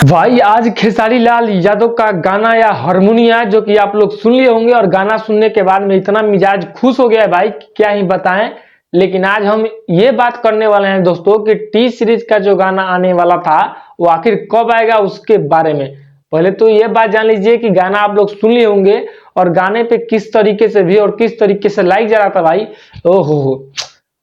भाई आज खेसारी लाल यादव का गाना या हारमोनिया जो कि आप लोग सुन लिए होंगे, और गाना सुनने के बाद में इतना मिजाज खुश हो गया है भाई, क्या ही बताएं। लेकिन आज हम ये बात करने वाले हैं दोस्तों कि टी सीरीज का जो गाना आने वाला था वो आखिर कब आएगा उसके बारे में। पहले तो ये बात जान लीजिए कि गाना आप लोग सुन लिए होंगे और गाने पे किस तरीके से भी और किस तरीके से लाइक जा रहा था भाई। ओहो,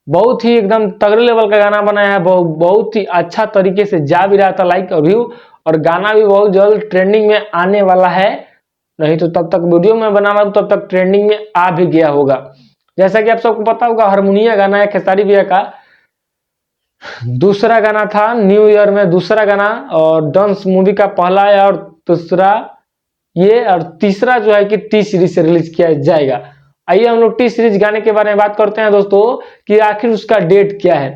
बहुत ही एकदम तगड़े लेवल का गाना बनाया है, बहुत ही अच्छा तरीके से जा भी रहा था लाइक और व्यू, और गाना भी बहुत जल्द ट्रेंडिंग में आने वाला है। नहीं तो तब तक वीडियो में बनाना तब तक ट्रेंडिंग में आ भी गया होगा। जैसा कि आप सबको पता होगा, हारमोनिया गाना है खेसारी भैया का, दूसरा गाना था न्यू ईयर में, दूसरा गाना, और डांस मूवी का पहला है, और दूसरा ये, और तीसरा जो है कि टी सीरीज से रिलीज किया जाएगा। आइए हम लोग टी सीरीज गाने के बारे में बात करते हैं दोस्तों कि आखिर उसका डेट क्या है।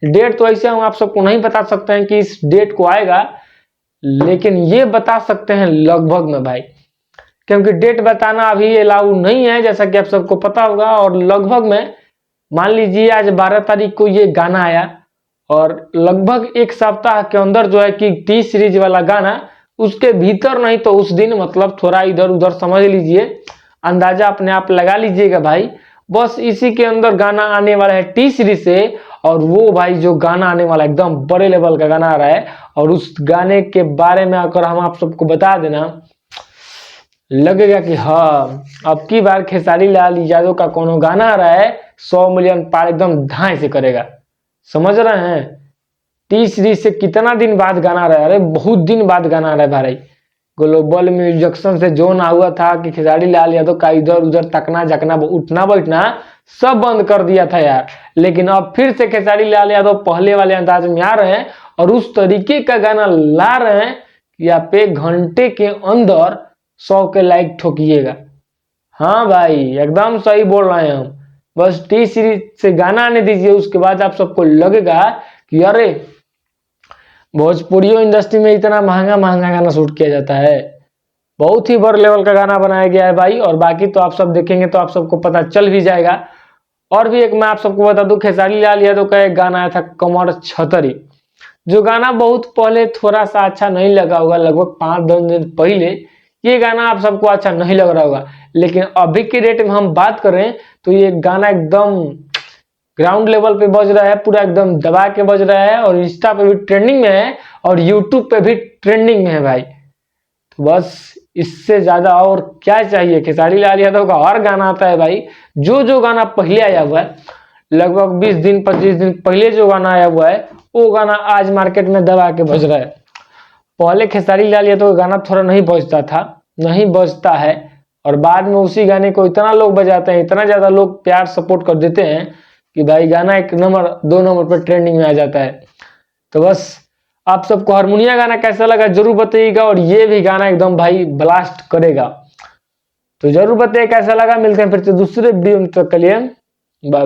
डेट तो ऐसे हम आप सबको नहीं बता सकते हैं कि इस डेट को आएगा, लेकिन ये बता सकते हैं लगभग में भाई, क्योंकि डेट बताना अभी अलाउ नहीं है जैसा कि आप सबको पता होगा। और लगभग में मान लीजिए आज 12 तारीख को ये गाना आया, और लगभग एक सप्ताह के अंदर जो है कि टी सीरीज वाला गाना, उसके भीतर नहीं तो उस दिन, मतलब थोड़ा इधर उधर समझ लीजिए, अंदाजा अपने आप लगा लीजिएगा भाई। बस इसी के अंदर गाना आने वाला है टी सीरीज से, और वो भाई जो गाना आने वाला है एकदम बड़े लेवल का गाना आ रहा है। और उस गाने के बारे में अगर हम आप सबको बता देना, लगेगा कि हाँ अब की बार खेसारी लाल यादव का कोनो गाना आ रहा है 100 मिलियन पार एकदम धाए से करेगा। समझ रहे हैं, टी सीरीज से कितना दिन बाद गाना आ रहा है, अरे बहुत दिन बाद गाना आ रहा है भाई। ग्लोबल म्यूजिक्शन से जो ना हुआ था कि खेसारी लाल यादव का इधर उधर तकना जकना उठना बैठना सब बंद कर दिया था यार। लेकिन अब फिर से खेसारी लाल यादव पहले वाले अंदाज में आ रहे हैं और उस तरीके का गाना ला रहे हैं कि आप 1 घंटे के अंदर 100 के लाइक ठोकिएगा। हाँ भाई एकदम सही बोल रहे हैं हम। बस टी सीरीज से गाना आने दीजिए, उसके बाद आप सबको लगेगा कि अरे भोजपुरियों इंडस्ट्री में इतना महंगा महंगा गाना शूट किया जाता है। बहुत ही बड़े लेवल का गाना बनाया गया है भाई, और बाकी तो आप सब देखेंगे तो आप सबको पता चल भी जाएगा। और भी एक मैं आप सबको बता दूं, खेसारी लाल यादव का एक गाना आया था कमर छतरी, जो गाना बहुत पहले थोड़ा सा अच्छा नहीं लगा होगा, लगभग 5-10 दिन पहले ये गाना आप सबको अच्छा नहीं लग रहा होगा। लेकिन अभी के डेट में हम बात करें तो ये गाना एकदम ग्राउंड लेवल पे बज रहा है, पूरा एकदम दबा के बज रहा है, और इंस्टा पे भी ट्रेंडिंग में है और यूट्यूब पे भी ट्रेंडिंग में है भाई। तो बस इससे ज्यादा और क्या चाहिए। खेसारी लाल यादव का हर गाना आता है भाई, जो गाना पहले आया हुआ है, लगभग 20 दिन 25 दिन पहले जो गाना आया हुआ है, वो गाना आज मार्केट में दबा के बज रहा है। पहले खेसारी लाल यादव का गाना थोड़ा नहीं बजता था, नहीं बजता है, और बाद में उसी गाने को इतना लोग बजाते हैं, इतना ज्यादा लोग प्यार सपोर्ट कर देते हैं कि भाई गाना 1 नंबर 2 नंबर पर ट्रेंडिंग में आ जाता है। तो बस आप सबको हारमोनिया गाना कैसा लगा जरूर बताइएगा, और ये भी गाना एकदम भाई ब्लास्ट करेगा। तो जरूर बताइए कैसा लगा। मिलते हैं फिर से दूसरे वीडियो में, तक के लिए बाय बाय।